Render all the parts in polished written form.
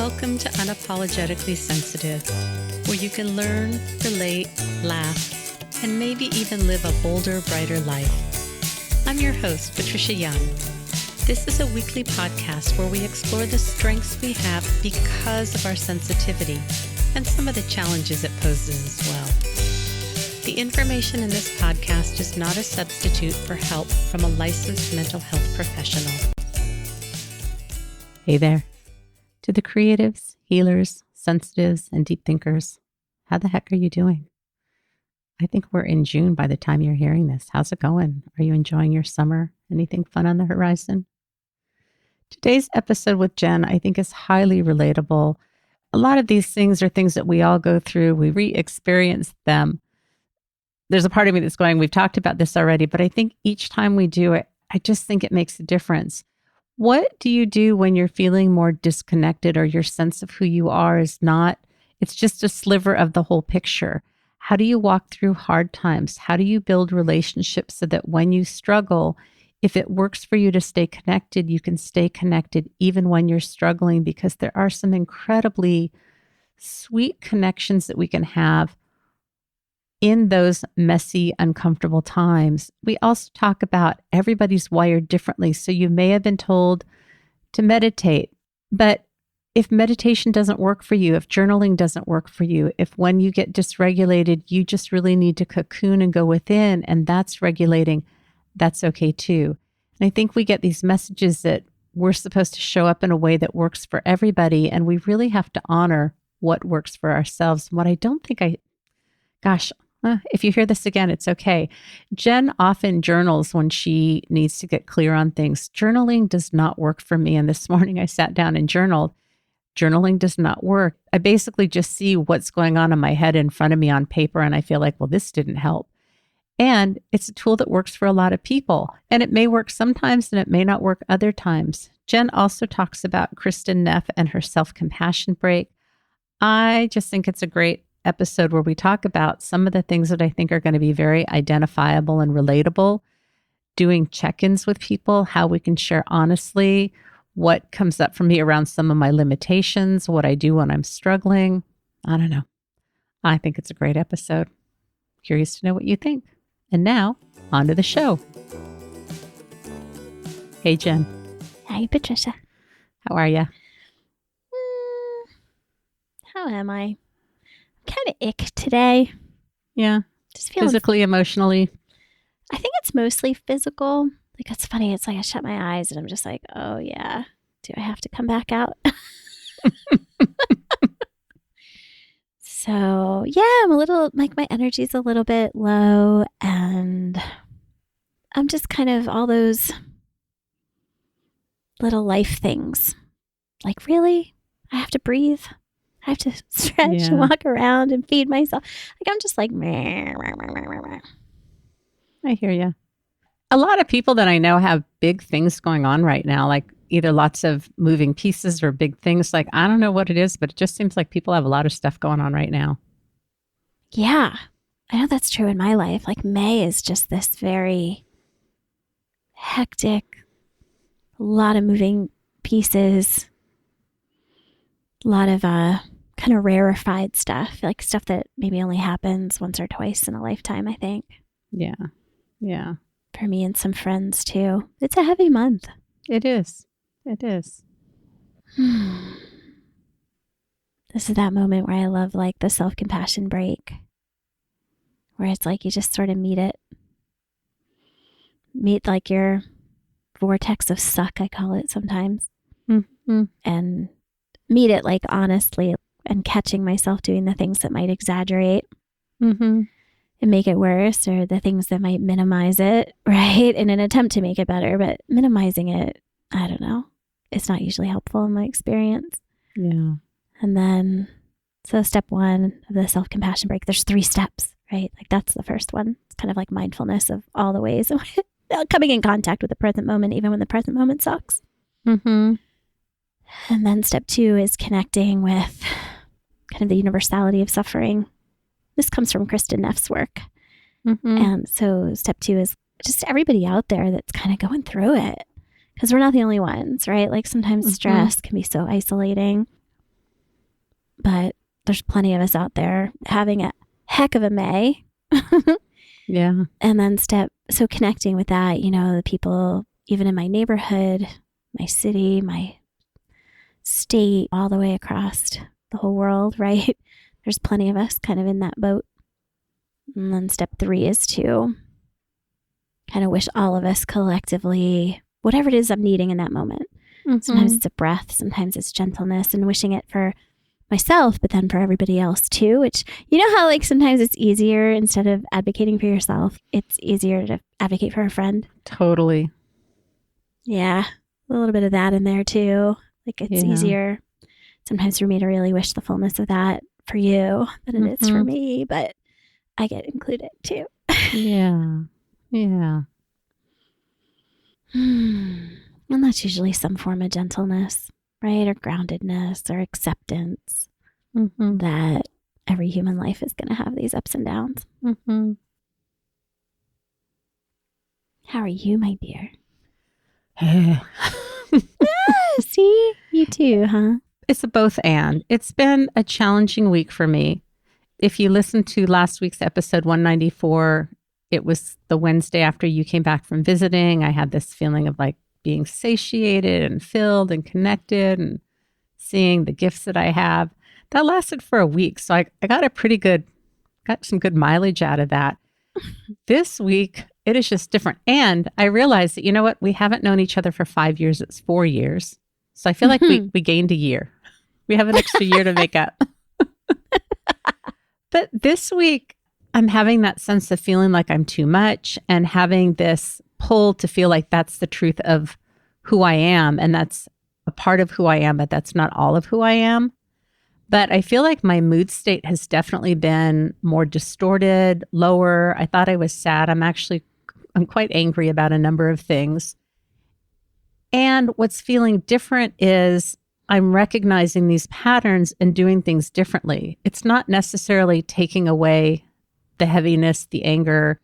Welcome to Unapologetically Sensitive, where you can learn, relate, laugh, and maybe even live a bolder, brighter life. I'm your host, Patricia Young. This is a weekly podcast where we explore the strengths we have because of our sensitivity and some of the challenges it poses as well. The information in this podcast is not a substitute for help from a licensed mental health professional. Hey there. To the creatives, healers, sensitives, and deep thinkers, how the heck are you doing? I think we're in June by the time you're hearing this. How's it going? Are you enjoying your summer? Anything fun on the horizon? Today's episode with Jen, I think, is highly relatable. A lot of these things are things that we all go through. We re-experience them. There's a part of me that's going, we've talked about this already, but I think each time we do it, I just think it makes a difference. What do you do when you're feeling more disconnected or your sense of who you are is not, it's just a sliver of the whole picture? How do you walk through hard times? How do you build relationships so that when you struggle, if it works for you to stay connected, you can stay connected even when you're struggling, because there are some incredibly sweet connections that we can have in those messy, uncomfortable times. We also talk about everybody's wired differently. So you may have been told to meditate, but if meditation doesn't work for you, if journaling doesn't work for you, if when you get dysregulated, you just really need to cocoon and go within, and that's regulating, that's okay too. And I think we get these messages that we're supposed to show up in a way that works for everybody, and we really have to honor what works for ourselves. And what I don't think if you hear this again, it's okay. Jen often journals when she needs to get clear on things. Journaling does not work for me. And this morning I sat down and journaled. Journaling does not work. I basically just see what's going on in my head in front of me on paper. And I feel like, well, this didn't help. And it's a tool that works for a lot of people. And it may work sometimes and it may not work other times. Jen also talks about Kristin Neff and her self-compassion break. I just think it's a great episode where we talk about some of the things that I think are going to be very identifiable and relatable, doing check-ins with people, how we can share honestly what comes up for me around some of my limitations, what I do when I'm struggling. I don't know. I think it's a great episode. Curious to know what you think. And now, on to the show. Hey, Jen. Hi, Patricia. How are you? How am I? Kind of ick today. Yeah. Just feeling physically, emotionally. I think it's mostly physical. Like, it's funny. It's like I shut my eyes and I'm just like, oh yeah, do I have to come back out? So yeah, I'm a little, like, my energy's a little bit low, and I'm just kind of all those little life things. Like, really? I have to breathe? I have to stretch and walk around and feed myself. Like, I'm just like, meh, meh, meh, meh, meh. I hear you. A lot of people that I know have big things going on right now, like either lots of moving pieces or big things. Like, I don't know what it is, but it just seems like people have a lot of stuff going on right now. Yeah, I know that's true in my life. Like, May is just this very hectic, a lot of moving pieces, a lot of kind of rarefied stuff, like stuff that maybe only happens once or twice in a lifetime, I think. Yeah. Yeah. For me and some friends too. It's a heavy month. It is. It is. This is that moment where I love, like, the self-compassion break, where it's like you just sort of meet like your vortex of suck, I call it sometimes. Mm-hmm. And meet it, like, honestly, and catching myself doing the things that might exaggerate and make it worse, or the things that might minimize it, right? In an attempt to make it better, but minimizing it, I don't know. It's not usually helpful in my experience. Yeah. And then, so step one of the self-compassion break, there's 3 steps, right? Like, that's the first one. It's kind of like mindfulness of all the ways coming in contact with the present moment, even when the present moment sucks. Mm-hmm. And then step 2 is connecting with kind of the universality of suffering. This comes from Kristin Neff's work. And so step 2 is just everybody out there that's kind of going through it. Because we're not the only ones, right? Like, sometimes stress can be so isolating. but there's plenty of us out there having a heck of a May. Yeah. And then so connecting with that, the people, even in my neighborhood, my city, my state, all the way across the whole world, right? There's plenty of us kind of in that boat. And then step 3 is to kind of wish all of us collectively, whatever it is I'm needing in that moment. Mm-hmm. Sometimes it's a breath, sometimes it's gentleness, and wishing it for myself, but then for everybody else too, which, how like sometimes it's easier, instead of advocating for yourself, it's easier to advocate for a friend. Totally. Yeah. A little bit of that in there too. Like it's easier sometimes for me to really wish the fullness of that for you than it is for me, but I get included too. Yeah. Yeah. And that's usually some form of gentleness, right? Or groundedness or acceptance that every human life is going to have these ups and downs. How are you, my dear? See, you too, huh? It's a both and. It's been a challenging week for me. If you listened to last week's episode 194, it was the Wednesday after you came back from visiting. I had this feeling of like being satiated and filled and connected and seeing the gifts that I have. That lasted for a week. So I got some good mileage out of that. This week, it is just different. And I realized that, you know what? We haven't known each other for 5 years. It's 4 years. So I feel like we gained a year. We have an extra year to make up. But this week, I'm having that sense of feeling like I'm too much and having this pull to feel like that's the truth of who I am. And that's a part of who I am, but that's not all of who I am. But I feel like my mood state has definitely been more distorted, lower. I thought I was sad. I'm quite angry about a number of things. And what's feeling different is I'm recognizing these patterns and doing things differently. It's not necessarily taking away the heaviness, the anger,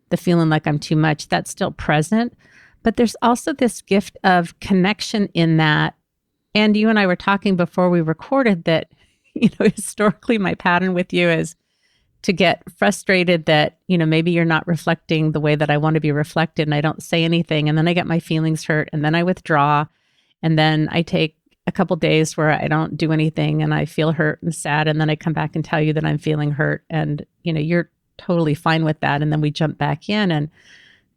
the feeling like I'm too much. That's still present. But there's also this gift of connection in that. And you and I were talking before we recorded that, historically my pattern with you is to get frustrated that, maybe you're not reflecting the way that I want to be reflected, and I don't say anything. And then I get my feelings hurt, and then I withdraw. And then I take a couple days where I don't do anything and I feel hurt and sad. And then I come back and tell you that I'm feeling hurt, and, you're totally fine with that. And then we jump back in. And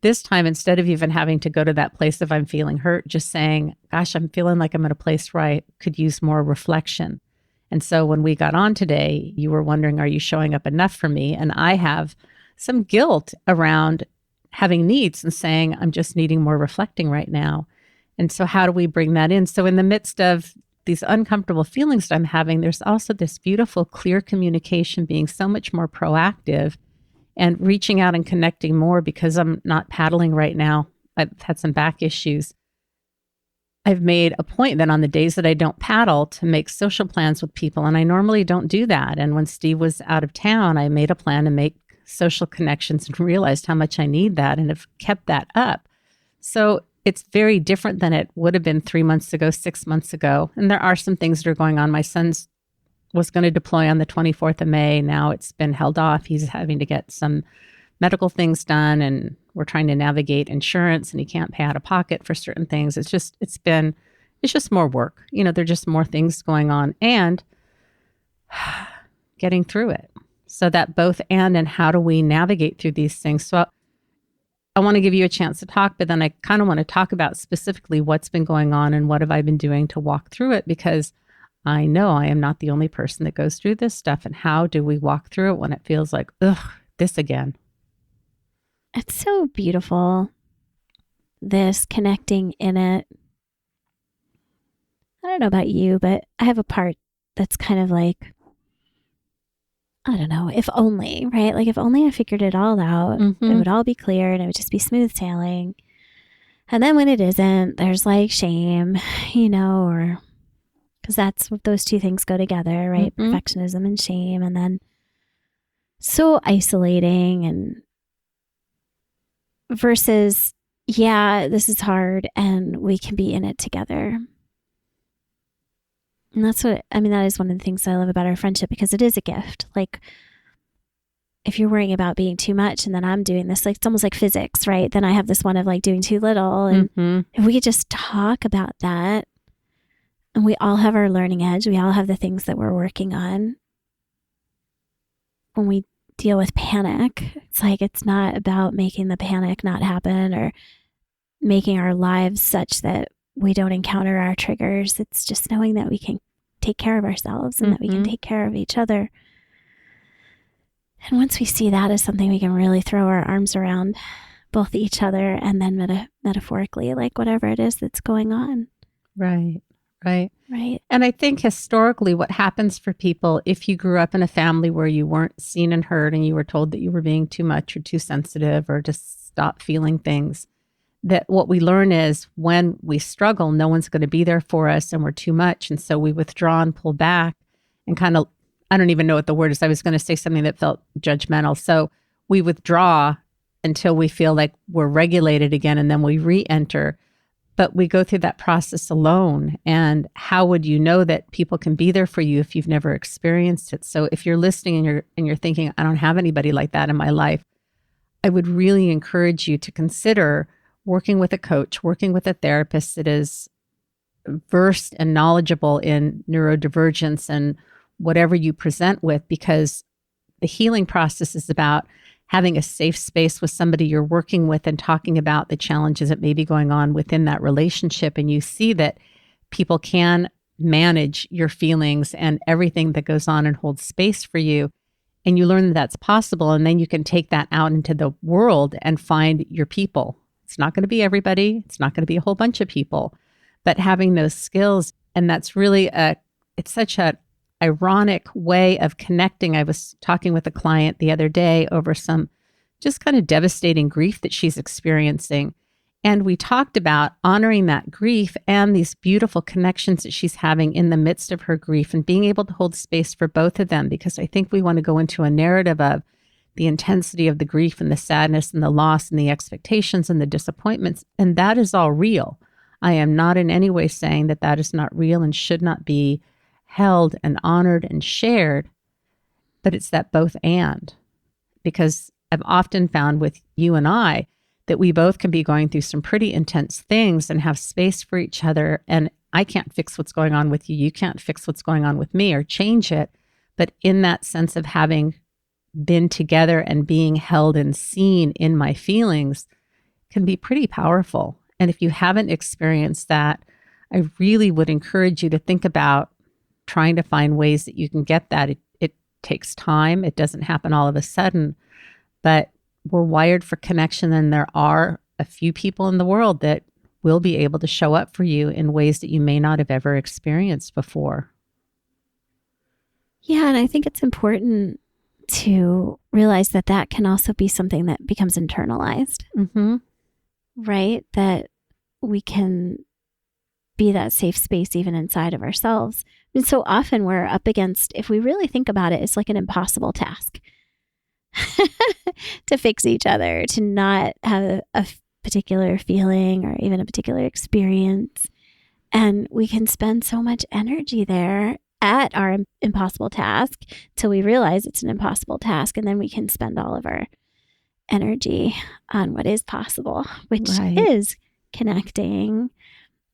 this time, instead of even having to go to that place of I'm feeling hurt, just saying, gosh, I'm feeling like I'm at a place where I could use more reflection. And so when we got on today, you were wondering, are you showing up enough for me? And I have some guilt around having needs and saying, I'm just needing more reflecting right now. And so how do we bring that in? So in the midst of these uncomfortable feelings that I'm having, there's also this beautiful, clear communication, being so much more proactive and reaching out and connecting more because I'm not paddling right now. I've had some back issues. I've made a point that on the days that I don't paddle to make social plans with people, and I normally don't do that. And when Steve was out of town, I made a plan to make social connections and realized how much I need that and have kept that up. So it's very different than it would have been 3 months ago, 6 months ago. And there are some things that are going on. My son's was going to deploy on the 24th of May. Now it's been held off. He's having to get some medical things done, and we're trying to navigate insurance, and he can't pay out of pocket for certain things. It's just more work. There are just more things going on and getting through it. So that both and how do we navigate through these things? So I want to give you a chance to talk, but then I kind of want to talk about specifically what's been going on and what have I been doing to walk through it, because I know I am not the only person that goes through this stuff. And how do we walk through it when it feels like, ugh, this again? It's so beautiful, this connecting in it. I don't know about you, but I have a part that's kind of like, I don't know, if only, right? Like if only I figured it all out, it would all be clear and it would just be smooth sailing. And then when it isn't, there's like shame, or because that's what those two things go together, right? Perfectionism and shame. And then so isolating, and versus, yeah, this is hard and we can be in it together. And that's that is one of the things that I love about our friendship, because it is a gift. Like, if you're worrying about being too much and then I'm doing this, like, it's almost like physics, right? Then I have this one of like doing too little. And if we could just talk about that, and we all have our learning edge, we all have the things that we're working on. When we deal with panic, it's like, it's not about making the panic not happen or making our lives such that we don't encounter our triggers. It's just knowing that we can take care of ourselves and that we can take care of each other. And once we see that as something we can really throw our arms around, both each other and then metaphorically, like whatever it is that's going on. Right. Right. And I think historically what happens for people, if you grew up in a family where you weren't seen and heard and you were told that you were being too much or too sensitive or just stop feeling things, that what we learn is when we struggle, no one's going to be there for us and we're too much. And so we withdraw and pull back and kind of, I don't even know what the word is. I was going to say something that felt judgmental. So we withdraw until we feel like we're regulated again, and then we re-enter. But we go through that process alone. And how would you know that people can be there for you if you've never experienced it? So if you're listening and you're thinking, I don't have anybody like that in my life, I would really encourage you to consider working with a coach, working with a therapist that is versed and knowledgeable in neurodivergence and whatever you present with, because the healing process is about having a safe space with somebody you're working with and talking about the challenges that may be going on within that relationship. And you see that people can manage your feelings and everything that goes on and hold space for you. And you learn that that's possible. And then you can take that out into the world and find your people. It's not going to be everybody. It's not going to be a whole bunch of people, but having those skills. And that's really it's such an ironic way of connecting. I was talking with a client the other day over some just kind of devastating grief that she's experiencing. And we talked about honoring that grief and these beautiful connections that she's having in the midst of her grief and being able to hold space for both of them, because I think we want to go into a narrative of the intensity of the grief and the sadness and the loss and the expectations and the disappointments. And that is all real. I am not in any way saying that that is not real and should not be held and honored and shared, but it's that both and. Because I've often found with you and I that we both can be going through some pretty intense things and have space for each other. And I can't fix what's going on with you. You can't fix what's going on with me or change it. But in that sense of having been together and being held and seen in my feelings can be pretty powerful. And if you haven't experienced that, I really would encourage you to think about trying to find ways that you can get that. It takes time. It doesn't happen all of a sudden, but we're wired for connection. And there are a few people in the world that will be able to show up for you in ways that you may not have ever experienced before. Yeah. And I think it's important to realize that that can also be something that becomes internalized, right? That we can be that safe space even inside of ourselves. And so often we're up against, if we really think about it, it's like an impossible task to fix each other, to not have a particular feeling or even a particular experience. And we can spend so much energy there at our impossible task till we realize it's an impossible task. And then we can spend all of our energy on what is possible, which is connecting,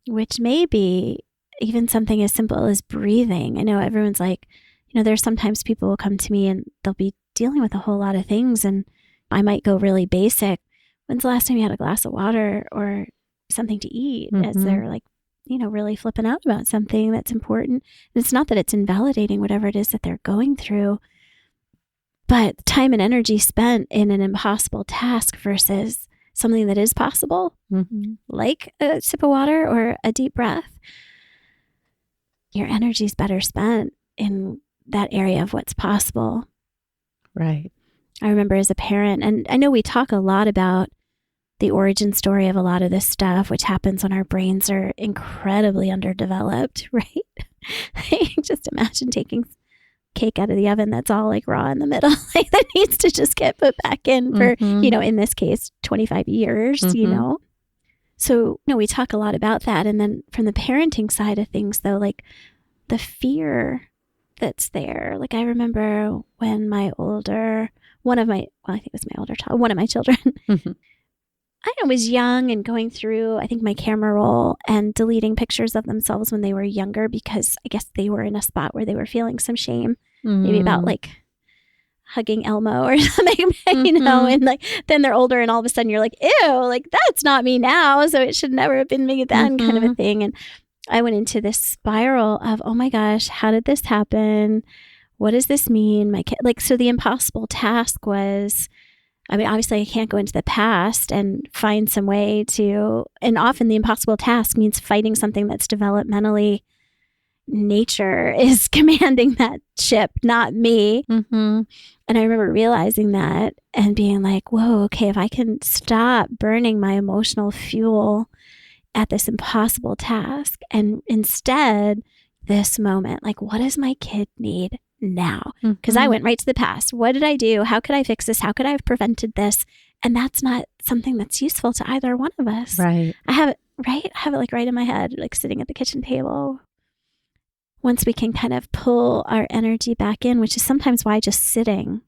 which may be even something as simple as breathing. I know everyone's like, there's sometimes people will come to me and they'll be dealing with a whole lot of things. And I might go really basic. When's the last time you had a glass of water or something to eat? As they're like, really flipping out about something that's important. And it's not that it's invalidating whatever it is that they're going through, but time and energy spent in an impossible task versus something that is possible, like a sip of water or a deep breath. Your energy is better spent in that area of what's possible. Right. I remember as a parent, and I know we talk a lot about the origin story of a lot of this stuff, which happens when our brains are incredibly underdeveloped, right? Just imagine taking cake out of the oven that's all like raw in the middle, like that needs to just get put back in for, in this case, 25 years, So, we talk a lot about that. And then from the parenting side of things, though, like the fear that's there. Like I remember when one of my children, I was young and going through, I think, my camera roll and deleting pictures of themselves when they were younger because I guess they were in a spot where they were feeling some shame, maybe about like hugging Elmo or something, and like then they're older and all of a sudden you're like, ew, like that's not me now. So it should never have been me then, kind of a thing. And I went into this spiral of, oh my gosh, how did this happen? What does this mean? My kid, like, so the impossible task was, I mean, obviously I can't go into the past and find some way to, and often the impossible task means fighting something that's developmentally, nature is commanding that ship, not me. And I remember realizing that and being like, whoa, okay, if I can stop burning my emotional fuel at this impossible task and instead this moment, like, what does my kid need now? Because I went right to the past. What did I do? How could I fix this? How could I have prevented this? And that's not something that's useful to either one of us. Right. I have it like right in my head, like sitting at the kitchen table. Once we can kind of pull our energy back in, which is sometimes why just sitting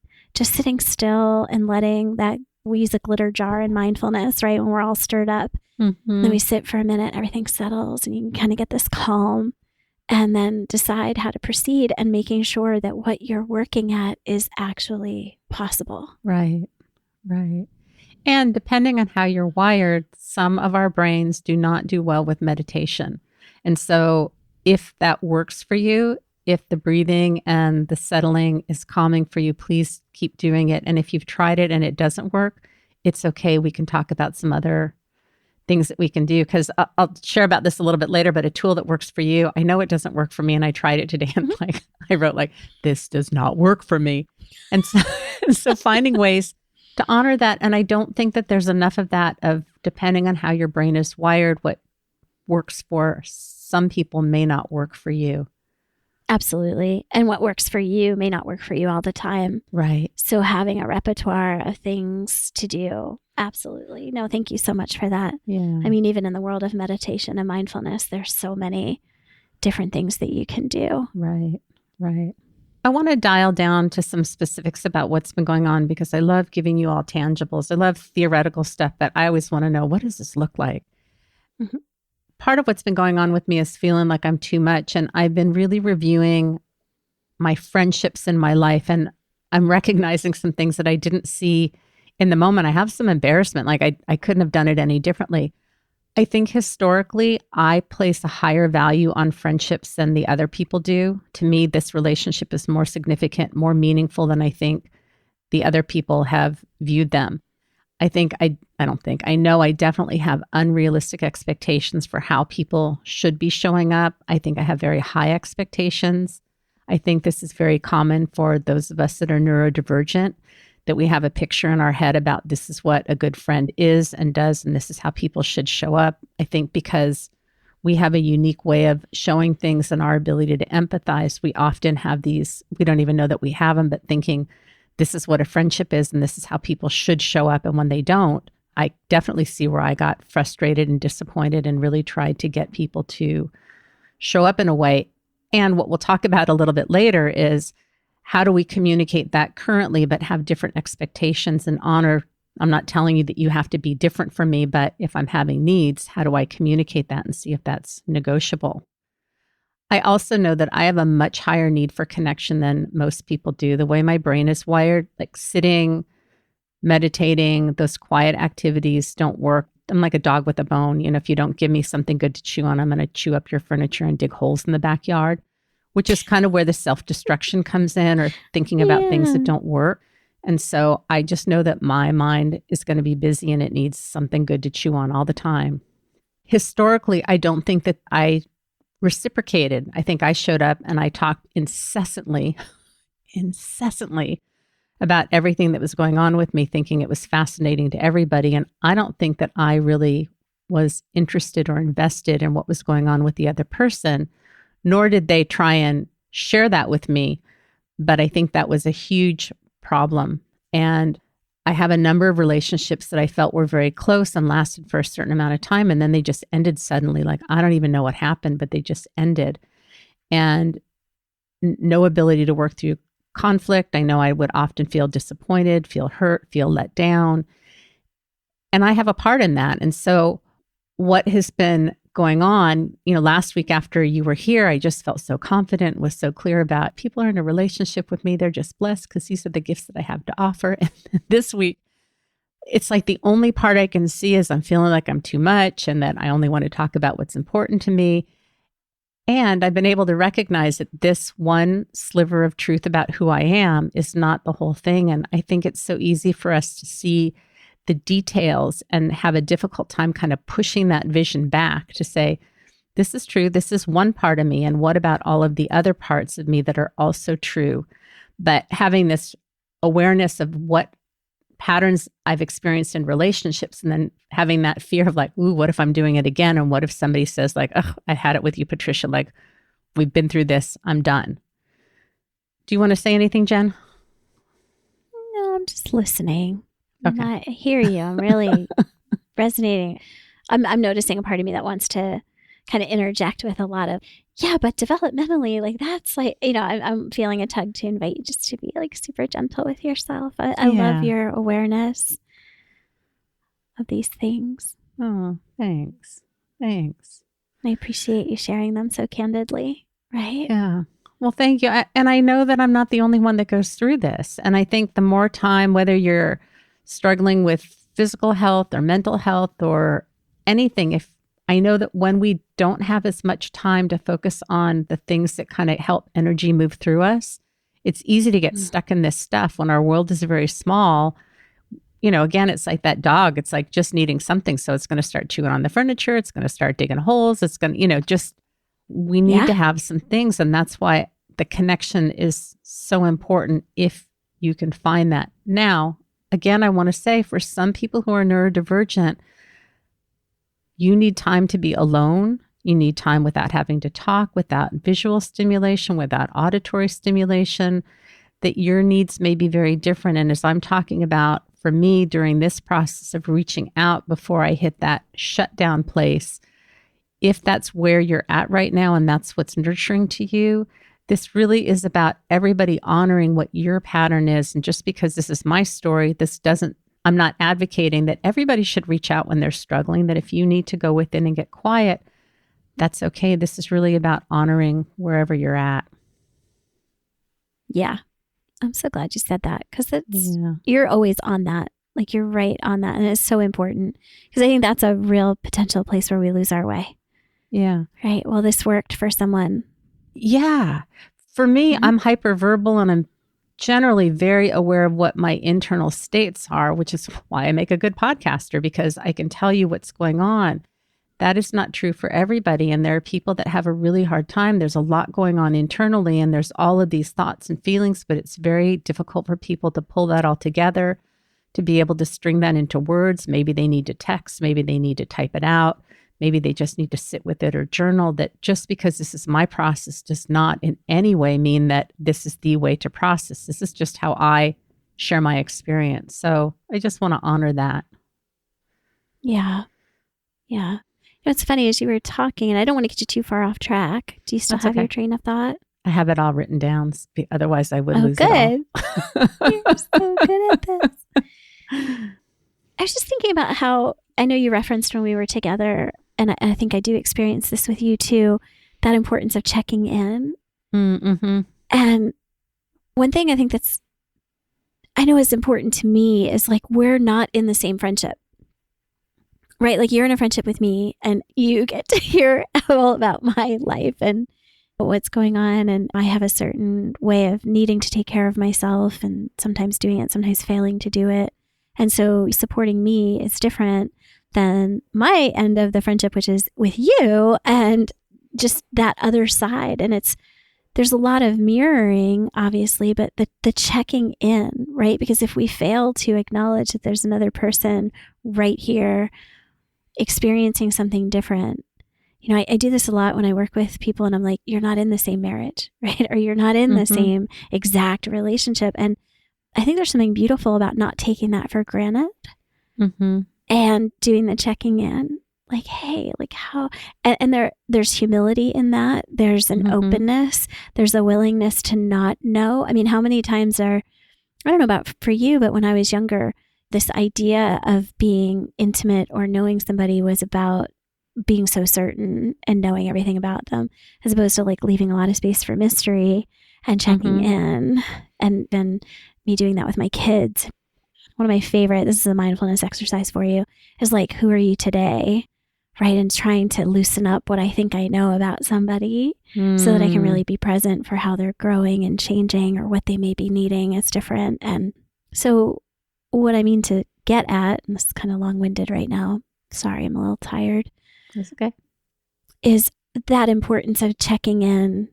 still and letting that, we use a glitter jar in mindfulness, right? When we're all stirred up, then we sit for a minute, everything settles and you can kind of get this calm and then decide how to proceed and making sure that what you're working at is actually possible. Right. Right. And depending on how you're wired, some of our brains do not do well with meditation. And so if that works for you, if the breathing and the settling is calming for you, please keep doing it. And if you've tried it and it doesn't work, it's okay. We can talk about some other things that we can do, because I'll share about this a little bit later, but a tool that works for you, I know it doesn't work for me. And I tried it today and like, I wrote like, this does not work for me. And so finding ways to honor that. And I don't think that there's enough of that, of depending on how your brain is wired, what works for some people may not work for you. Absolutely. And what works for you may not work for you all the time. Right. So having a repertoire of things to do. Absolutely. No, thank you so much for that. Yeah. I mean, even in the world of meditation and mindfulness, there's so many different things that you can do. Right. Right. I want to dial down to some specifics about what's been going on, because I love giving you all tangibles. I love theoretical stuff, but I always want to know, what does this look like? Part of what's been going on with me is feeling like I'm too much. And I've been really reviewing my friendships in my life. And I'm recognizing some things that I didn't see in the moment. I have some embarrassment. Like I couldn't have done it any differently. I think historically, I place a higher value on friendships than the other people do. To me, this relationship is more significant, more meaningful than I think the other people have viewed them. I know I definitely have unrealistic expectations for how people should be showing up. I think I have very high expectations. I think this is very common for those of us that are neurodivergent, that we have a picture in our head about this is what a good friend is and does, and this is how people should show up. I think because we have a unique way of showing things and our ability to empathize, we often have these, we don't even know that we have them, but thinking this is what a friendship is and this is how people should show up. And when they don't, I definitely see where I got frustrated and disappointed and really tried to get people to show up in a way. And what we'll talk about a little bit later is, how do we communicate that currently, but have different expectations and honor? I'm not telling you that you have to be different from me, but if I'm having needs, how do I communicate that and see if that's negotiable? I also know that I have a much higher need for connection than most people do. The way my brain is wired, like sitting, meditating, those quiet activities don't work. I'm like a dog with a bone. You know, if you don't give me something good to chew on, I'm going to chew up your furniture and dig holes in the backyard, which is kind of where the self-destruction comes in, or thinking about things that don't work. And so I just know that my mind is going to be busy and it needs something good to chew on all the time. Historically, I don't think that I reciprocated. I think I showed up and I talked incessantly about everything that was going on with me, thinking it was fascinating to everybody. And I don't think that I really was interested or invested in what was going on with the other person, nor did they try and share that with me. But I think that was a huge problem. And I have a number of relationships that I felt were very close and lasted for a certain amount of time. And then they just ended suddenly. Like, I don't even know what happened, but they just ended. and no ability to work through conflict. I know I would often feel disappointed, feel hurt, feel let down. And I have a part in that. And so what has been going on, last week after you were here, I just felt so confident, was so clear about people are in a relationship with me. They're just blessed because these are the gifts that I have to offer. And this week, it's like the only part I can see is I'm feeling like I'm too much and that I only want to talk about what's important to me. And I've been able to recognize that this one sliver of truth about who I am is not the whole thing. And I think it's so easy for us to see the details and have a difficult time kind of pushing that vision back to say, this is true. This is one part of me. And what about all of the other parts of me that are also true? But having this awareness of what patterns I've experienced in relationships, and then having that fear of like, ooh, what if I'm doing it again? And what if somebody says like, oh, I had it with you, Patricia, like we've been through this, I'm done. Do you want to say anything, Jen? No, I'm just listening. Okay. I hear you. I'm really resonating. I'm noticing a part of me that wants to kind of interject with a lot of, yeah, but developmentally, like that's like, I'm feeling a tug to invite you just to be like super gentle with yourself. I love your awareness of these things. Oh, thanks. Thanks. I appreciate you sharing them so candidly, right? Yeah. Well, thank you. And I know that I'm not the only one that goes through this. And I think the more time, whether you're struggling with physical health or mental health or anything, if I know that when we don't have as much time to focus on the things that kind of help energy move through us, it's easy to get stuck in this stuff when our world is very small. Again, it's like that dog. It's like just needing something. So it's going to start chewing on the furniture. It's going to start digging holes. It's going to, we need to have some things. And that's why the connection is so important if you can find that. Now, again, I want to say for some people who are neurodivergent, you need time to be alone. You need time without having to talk, without visual stimulation, without auditory stimulation, that your needs may be very different. And as I'm talking about, for me, during this process of reaching out before I hit that shutdown place, if that's where you're at right now and that's what's nurturing to you, this really is about everybody honoring what your pattern is. And just because this is my story, I'm not advocating that everybody should reach out when they're struggling, that if you need to go within and get quiet, that's okay. This is really about honoring wherever you're at. Yeah. I'm so glad you said that because you're always on that. Like you're right on that. And it's so important because I think that's a real potential place where we lose our way. Yeah. Right. Well, this worked for someone. Yeah. For me, I'm hyperverbal and I'm generally very aware of what my internal states are, which is why I make a good podcaster, because I can tell you what's going on. That is not true for everybody. And there are people that have a really hard time. There's a lot going on internally and there's all of these thoughts and feelings, but it's very difficult for people to pull that all together, to be able to string that into words. Maybe they need to text, maybe they need to type it out. Maybe they just need to sit with it or journal. That just because this is my process does not in any way mean that this is the way to process. This is just how I share my experience. So I just want to honor that. Yeah. Yeah. It's funny as you were talking, and I don't want to get you too far off track. Do you still have your train of thought? I have it all written down. Otherwise I would lose it all. You're so good at this. I was just thinking about how, I know you referenced when we were together, and I think I do experience this with you too, that importance of checking in. Mm-hmm. And one thing I think I know is important to me is like, we're not in the same friendship, right? Like you're in a friendship with me and you get to hear all about my life and what's going on. And I have a certain way of needing to take care of myself and sometimes doing it, sometimes failing to do it. And so supporting me is different than my end of the friendship, which is with you and just that other side. And there's a lot of mirroring, obviously, but the checking in, right? Because if we fail to acknowledge that there's another person right here experiencing something different, I do this a lot when I work with people and I'm like, you're not in the same marriage, right? Or you're not in the same exact relationship. And I think there's something beautiful about not taking that for granted and doing the checking in like, hey, like how, and there's humility in that. There's an openness. There's a willingness to not know. I mean, how many times I don't know about for you, but when I was younger, this idea of being intimate or knowing somebody was about being so certain and knowing everything about them, as opposed to like leaving a lot of space for mystery and checking in. And then me doing that with my kids. One of my favorite, this is a mindfulness exercise for you, is like, who are you today? Right. And trying to loosen up what I think I know about somebody so that I can really be present for how they're growing and changing or what they may be needing is different. And so what I mean to get at, and this is kind of long-winded right now, sorry, I'm a little tired. That's okay. Is that importance of checking in,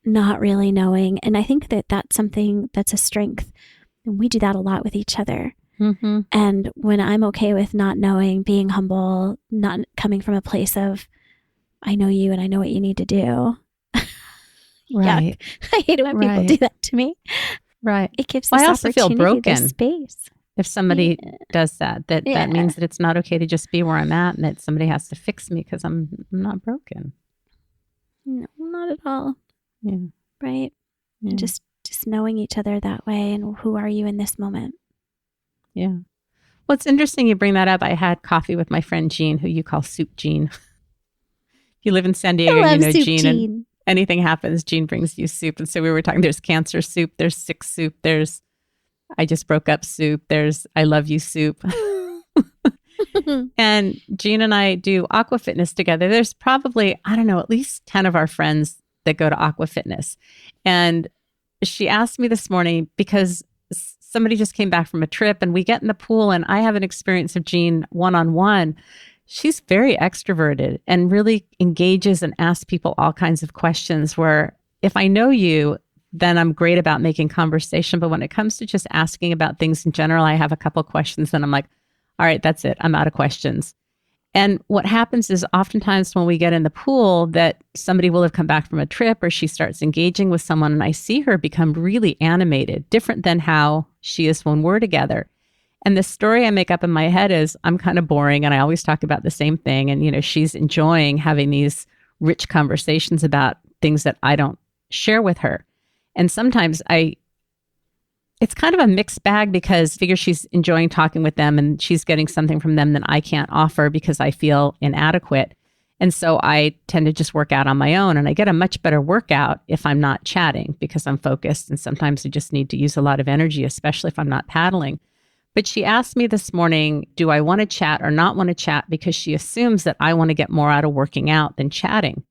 not really knowing. And I think that that's something that's a strength. And we do that a lot with each other. And when I'm okay with not knowing, being humble, not coming from a place of, I know you and I know what you need to do. Right. I hate it when people do that to me. Right. It gives I this also feel opportunity, broken this space. if somebody does that. That means that it's not okay to just be where I'm at and that somebody has to fix me because I'm not broken. No, not at all. Yeah. Right. Yeah. Just knowing each other that way, and who are you in this moment? Yeah. Well, it's interesting you bring that up. I had coffee with my friend Jean, who you call Soup Jean. If you live in San Diego, you know Jean. And anything happens, Jean brings you soup. And so we were talking, there's cancer soup, there's sick soup, there's I just broke up soup, there's I love you soup. And Jean and I do aqua fitness together. There's probably, I don't know, at least 10 of our friends that go to aqua fitness. And she asked me this morning because somebody just came back from a trip and we get in the pool and I have an experience of Jean one-on-one. She's very extroverted and really engages and asks people all kinds of questions where if I know you, then I'm great about making conversation. But when it comes to just asking about things in general, I have a couple questions and I'm like, all right, that's it. I'm out of questions. And what happens is oftentimes when we get in the pool that somebody will have come back from a trip or she starts engaging with someone and I see her become really animated, different than how she is when we're together. And the story I make up in my head is I'm kind of boring and I always talk about the same thing. And, you know, she's enjoying having these rich conversations about things that I don't share with her. And sometimes it's kind of a mixed bag because I figure she's enjoying talking with them and she's getting something from them that I can't offer because I feel inadequate. And so I tend to just work out on my own and I get a much better workout if I'm not chatting because I'm focused. And sometimes I just need to use a lot of energy, especially if I'm not paddling. But she asked me this morning, do I want to chat or not want to chat? Because she assumes that I want to get more out of working out than chatting.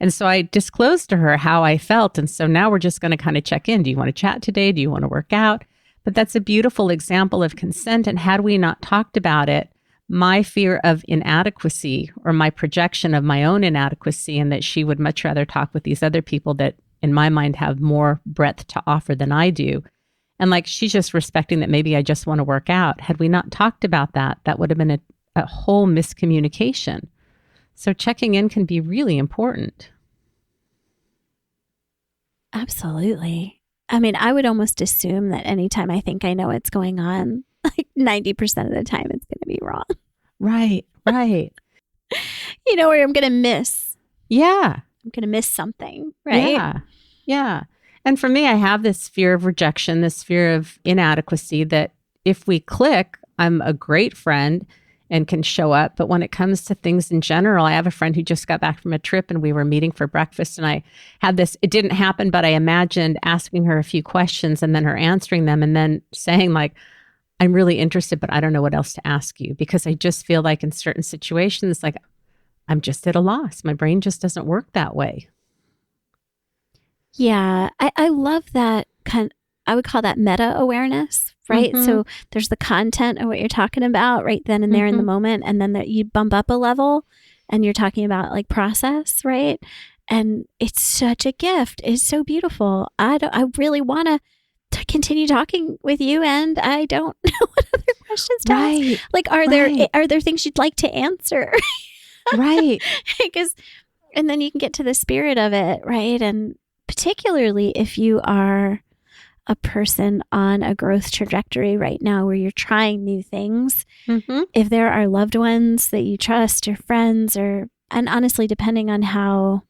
And so I disclosed to her how I felt. And so now we're just going to kind of check in. Do you want to chat today? Do you want to work out? But that's a beautiful example of consent. And had we not talked about it, my fear of inadequacy or my projection of my own inadequacy and that she would much rather talk with these other people that in my mind have more breadth to offer than I do. And like, she's just respecting that maybe I just want to work out. Had we not talked about that, that would have been a whole miscommunication. So checking in can be really important. Absolutely. I mean, I would almost assume that anytime I think I know what's going on, like 90% of the time it's going to be wrong. Right, right. You know, where I'm going to miss. Yeah. I'm going to miss something, right? Yeah, yeah. And for me, I have this fear of rejection, this fear of inadequacy that if we click, I'm a great friend and can show up. But when it comes to things in general, I have a friend who just got back from a trip and we were meeting for breakfast and I had this, it didn't happen, but I imagined asking her a few questions and then her answering them and then saying like, I'm really interested, but I don't know what else to ask you because I just feel like in certain situations, like I'm just at a loss. My brain just doesn't work that way. Yeah, I love that I would call that meta awareness, right? Mm-hmm. So there's the content of what you're talking about right then and there in the moment. And then you bump up a level and you're talking about like process, right? And it's such a gift. It's so beautiful. I really want to continue talking with you and I don't know what other questions to ask. Like, are there things you'd like to answer? Right. And then you can get to the spirit of it, right? And particularly if you are a person on a growth trajectory right now where you're trying new things, if there are loved ones that you trust or friends and honestly, depending on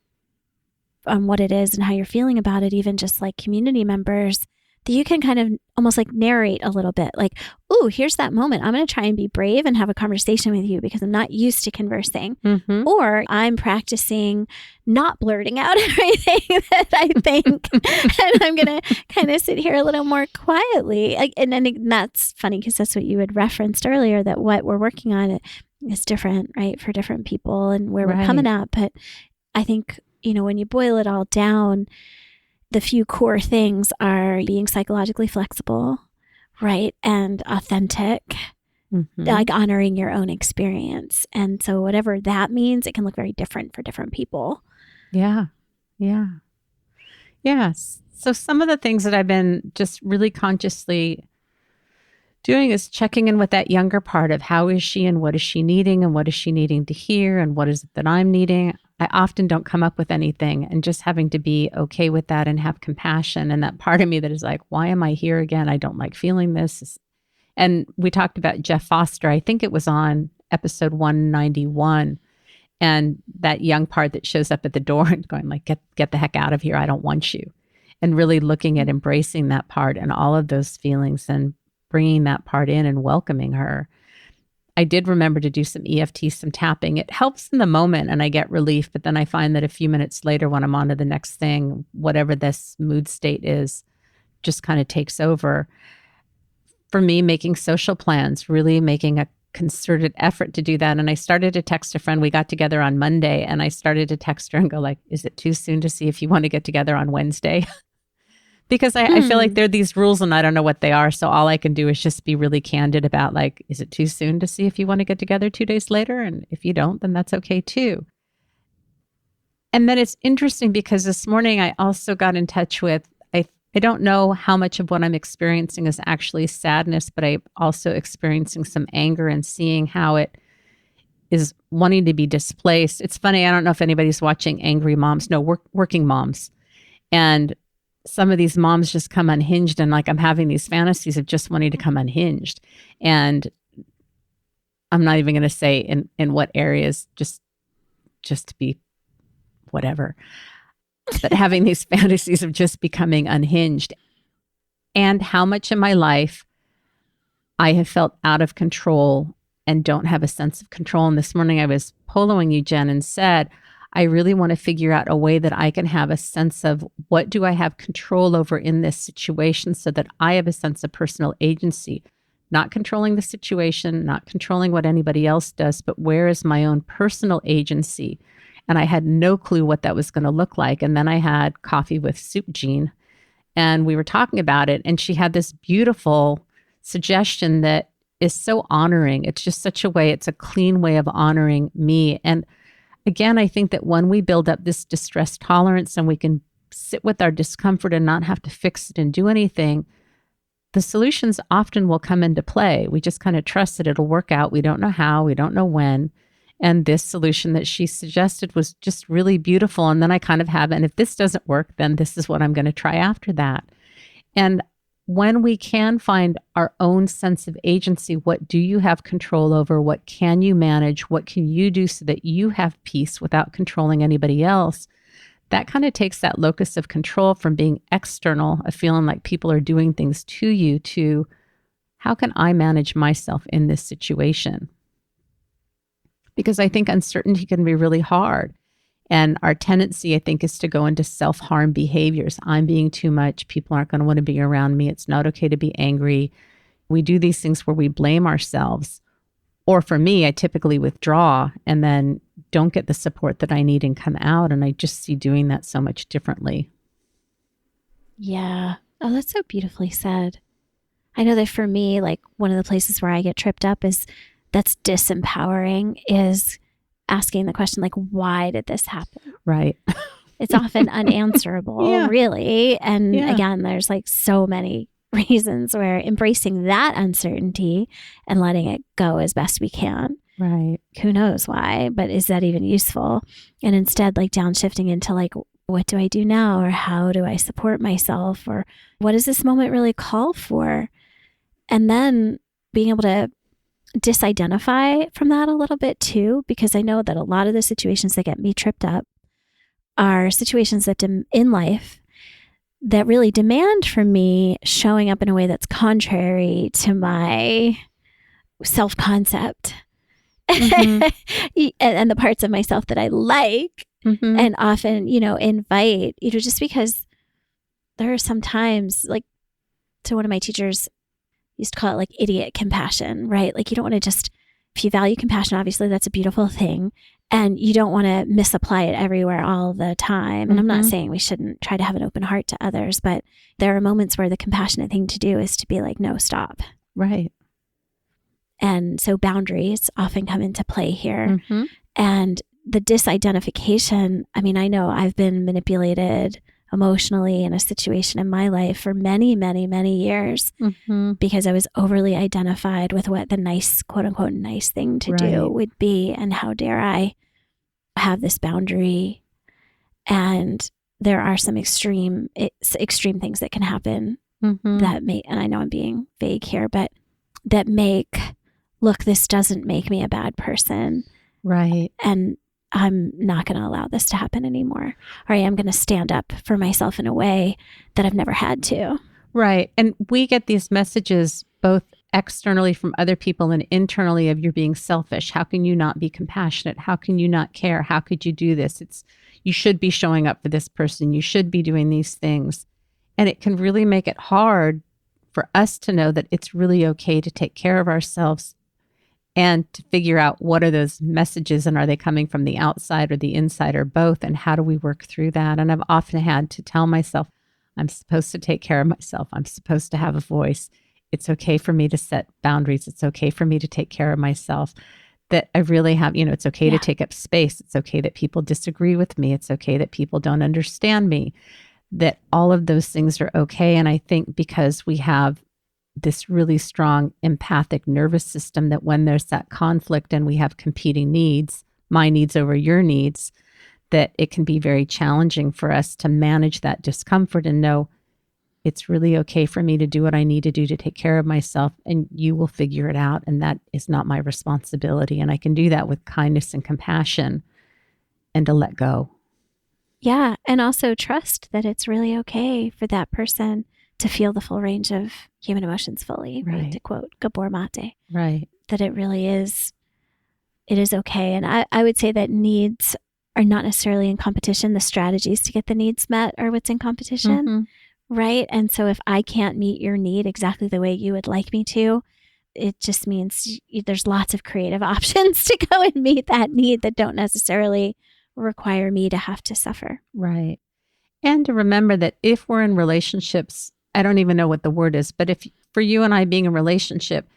what it is and how you're feeling about it, even just like community members, that you can kind of almost like narrate a little bit like, oh, here's that moment. I'm going to try and be brave and have a conversation with you because I'm not used to conversing. Or I'm practicing not blurting out everything that I think. And I'm going to kind of sit here a little more quietly. And that's funny because that's what you had referenced earlier, that what we're working on is different, right, for different people and where we're coming at. But I think, when you boil it all down, the few core things are being psychologically flexible, right? And authentic, like honoring your own experience. And so whatever that means, it can look very different for different people. Yeah. Yeah. Yes. So some of the things that I've been just really consciously doing is checking in with that younger part of how is she and what is she needing and what is she needing to hear and what is it that I'm needing. I often don't come up with anything, and just having to be okay with that and have compassion. And that part of me that is like, why am I here again? I don't like feeling this. And we talked about Jeff Foster. I think it was on episode 191. And that young part that shows up at the door and going like, get the heck out of here. I don't want you. And really looking at embracing that part and all of those feelings and bringing that part in and welcoming her. I did remember to do some EFT, some tapping. It helps in the moment and I get relief, but then I find that a few minutes later when I'm on to the next thing, whatever this mood state is, just kind of takes over. For me, making social plans, really making a concerted effort to do that. And I started to text a friend. We got together on Monday and I started to text her and go like, is it too soon to see if you want to get together on Wednesday? Because I feel like there are these rules and I don't know what they are. So all I can do is just be really candid about like, is it too soon to see if you want to get together 2 days later? And if you don't, then that's okay too. And then it's interesting because this morning I also got in touch with, I don't know how much of what I'm experiencing is actually sadness, but I'm also experiencing some anger and seeing how it is wanting to be displaced. It's funny. I don't know if anybody's watching Angry Moms. No, Working Moms. And some of these moms just come unhinged and like I'm having these fantasies of just wanting to come unhinged. And I'm not even going to say in what areas, just to be whatever. But having these fantasies of just becoming unhinged. And how much in my life I have felt out of control and don't have a sense of control. And this morning I was poloing you, Jen, and said, I really want to figure out a way that I can have a sense of what do I have control over in this situation so that I have a sense of personal agency, not controlling the situation, not controlling what anybody else does, but where is my own personal agency? And I had no clue what that was going to look like. And then I had coffee with Soup Jean and we were talking about it. And she had this beautiful suggestion that is so honoring. It's just such a way, it's a clean way of honoring me. And again, I think that when we build up this distress tolerance and we can sit with our discomfort and not have to fix it and do anything, the solutions often will come into play. We just kind of trust that it'll work out. We don't know how, we don't know when. And this solution that she suggested was just really beautiful. And then I kind of have, and if this doesn't work, then this is what I'm going to try after that. And when we can find our own sense of agency, what do you have control over? What can you manage? What can you do so that you have peace without controlling anybody else? That kind of takes that locus of control from being external, of feeling like people are doing things to you, to how can I manage myself in this situation? Because I think uncertainty can be really hard. And our tendency, I think, is to go into self-harm behaviors. I'm being too much. People aren't going to want to be around me. It's not okay to be angry. We do these things where we blame ourselves. Or for me, I typically withdraw and then don't get the support that I need and come out. And I just see doing that so much differently. Yeah. Oh, that's so beautifully said. I know that for me, like one of the places where I get tripped up that's disempowering is asking the question, like, why did this happen? Right. It's often unanswerable, really. And again, there's like so many reasons where embracing that uncertainty and letting it go as best we can. Right. Who knows why, but is that even useful? And instead, like downshifting into like, what do I do now? Or how do I support myself? Or what does this moment really call for? And then being able to disidentify from that a little bit too, because I know that a lot of the situations that get me tripped up are situations that in life that really demand from me showing up in a way that's contrary to my self-concept. Mm-hmm. and the parts of myself that I like, mm-hmm. and often, invite, just because there are some times, like, to one of my teachers used to call it like idiot compassion, right? Like, you don't want to just, if you value compassion, obviously that's a beautiful thing, and you don't want to misapply it everywhere all the time. And mm-hmm. I'm not saying we shouldn't try to have an open heart to others, but there are moments where the compassionate thing to do is to be like, no, stop. Right. And so boundaries often come into play here. Mm-hmm. And the disidentification, I mean, I know I've been manipulated emotionally in a situation in my life for many, many, many years, mm-hmm. because I was overly identified with what the nice, quote unquote, nice thing to do would be. And how dare I have this boundary? And there are some extreme things that can happen, mm-hmm. that may, and I know I'm being vague here, but that make, look, this doesn't make me a bad person. Right. And I'm not going to allow this to happen anymore. Or I am going to stand up for myself in a way that I've never had to. Right. And we get these messages both externally from other people and internally of you're being selfish. How can you not be compassionate? How can you not care? How could you do this? You should be showing up for this person. You should be doing these things. And it can really make it hard for us to know that it's really okay to take care of ourselves and to figure out what are those messages, and are they coming from the outside or the inside or both, and how do we work through that? And I've often had to tell myself, I'm supposed to take care of myself. I'm supposed to have a voice. It's okay for me to set boundaries. It's okay for me to take care of myself. That I really have, it's okay to take up space. It's okay that people disagree with me. It's okay that people don't understand me. That all of those things are okay. And I think because we have this really strong empathic nervous system, that when there's that conflict and we have competing needs, my needs over your needs, that it can be very challenging for us to manage that discomfort and know it's really okay for me to do what I need to do to take care of myself, and you will figure it out. And that is not my responsibility. And I can do that with kindness and compassion and to let go. Yeah. And also trust that it's really okay for that person to feel the full range of human emotions fully, right? To quote Gabor Mate. Right. That it really is, it is okay. And I would say that needs are not necessarily in competition. The strategies to get the needs met are what's in competition, mm-hmm. right? And so if I can't meet your need exactly the way you would like me to, it just means there's lots of creative options to go and meet that need that don't necessarily require me to have to suffer. Right. And to remember that if we're in relationships, I don't even know what the word is, but if for you and I being in a relationship,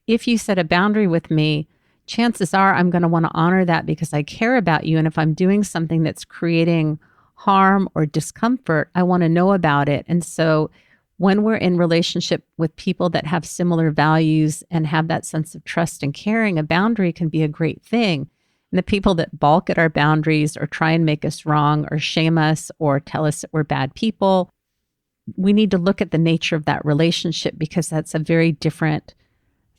if you set a boundary with me, chances are I'm going to want to honor that because I care about you. And if I'm doing something that's creating harm or discomfort, I want to know about it. And so when we're in relationship with people that have similar values and have that sense of trust and caring, a boundary can be a great thing. And the people that balk at our boundaries or try and make us wrong or shame us or tell us that we're bad people, we need to look at the nature of that relationship, because that's a very different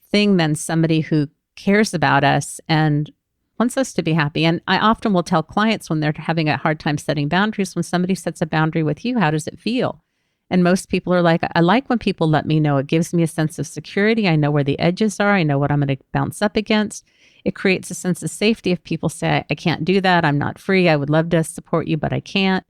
thing than somebody who cares about us and wants us to be happy. And I often will tell clients when they're having a hard time setting boundaries, when somebody sets a boundary with you, how does it feel? And most people are like, I like when people let me know. It gives me a sense of security. I know where the edges are. I know what I'm going to bounce up against. It creates a sense of safety if people say, I can't do that. I'm not free. I would love to support you, but I can't.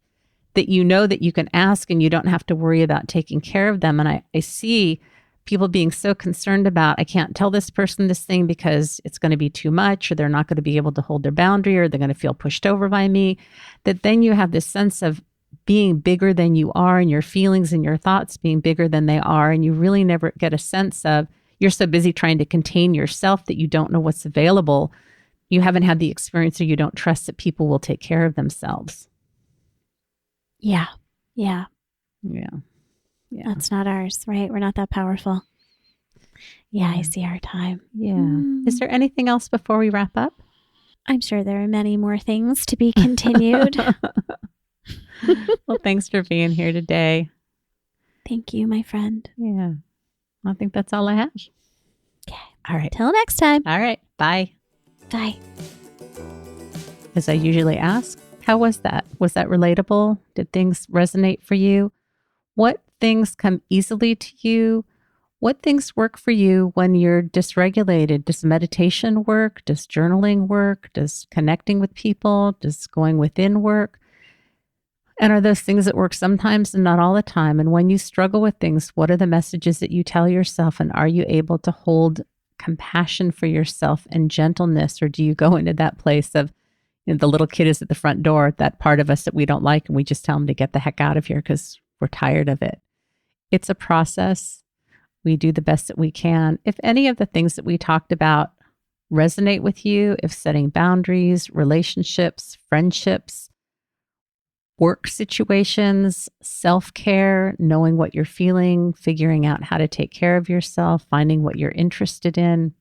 That you know that you can ask and you don't have to worry about taking care of them. And I see people being so concerned about, I can't tell this person this thing because it's going to be too much, or they're not going to be able to hold their boundary, or they're going to feel pushed over by me. That then you have this sense of being bigger than you are, and your feelings and your thoughts being bigger than they are. And you really never get a sense of, you're so busy trying to contain yourself that you don't know what's available. You haven't had the experience, or you don't trust that people will take care of themselves. Yeah. That's not ours, right? We're not that powerful. Yeah, I see our time. Yeah. Is there anything else before we wrap up? I'm sure there are many more things to be continued. Well, thanks for being here today. Thank you, my friend. Yeah. I think that's all I have. Okay. All right. Till next time. All right. Bye. Bye. As I usually ask, how was that? Was that relatable? Did things resonate for you? What things come easily to you? What things work for you when you're dysregulated? Does meditation work? Does journaling work? Does connecting with people? Does going within work? And are those things that work sometimes and not all the time? And when you struggle with things, what are the messages that you tell yourself? And are you able to hold compassion for yourself and gentleness? Or do you go into that place of, the little kid is at the front door, that part of us that we don't like, and we just tell them to get the heck out of here because we're tired of it? It's a process. We do the best that we can. If any of the things that we talked about resonate with you, if setting boundaries, relationships, friendships, work situations, self-care, knowing what you're feeling, figuring out how to take care of yourself, finding what you're interested in.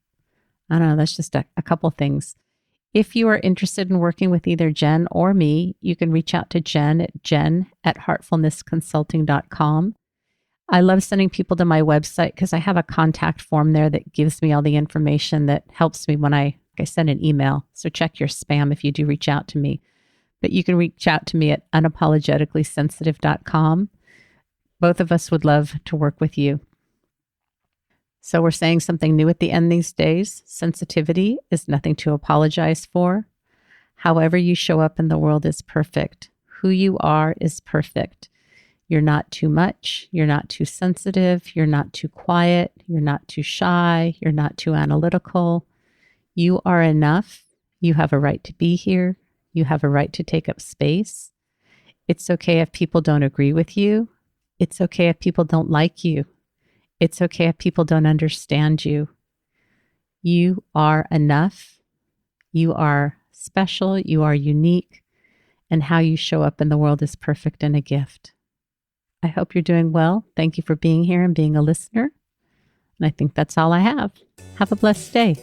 I don't know, that's just a couple things. If you are interested in working with either Jen or me, you can reach out to Jen at heartfulnessconsulting.com. I love sending people to my website because I have a contact form there that gives me all the information that helps me when I send an email. So check your spam if you do reach out to me. But you can reach out to me at unapologeticallysensitive.com. Both of us would love to work with you. So we're saying something new at the end these days. Sensitivity is nothing to apologize for. However you show up in the world is perfect. Who you are is perfect. You're not too much. You're not too sensitive. You're not too quiet. You're not too shy. You're not too analytical. You are enough. You have a right to be here. You have a right to take up space. It's okay if people don't agree with you. It's okay if people don't like you. It's okay if people don't understand you. You are enough. You are special. You are unique. And how you show up in the world is perfect and a gift. I hope you're doing well. Thank you for being here and being a listener. And I think that's all I have. Have a blessed day.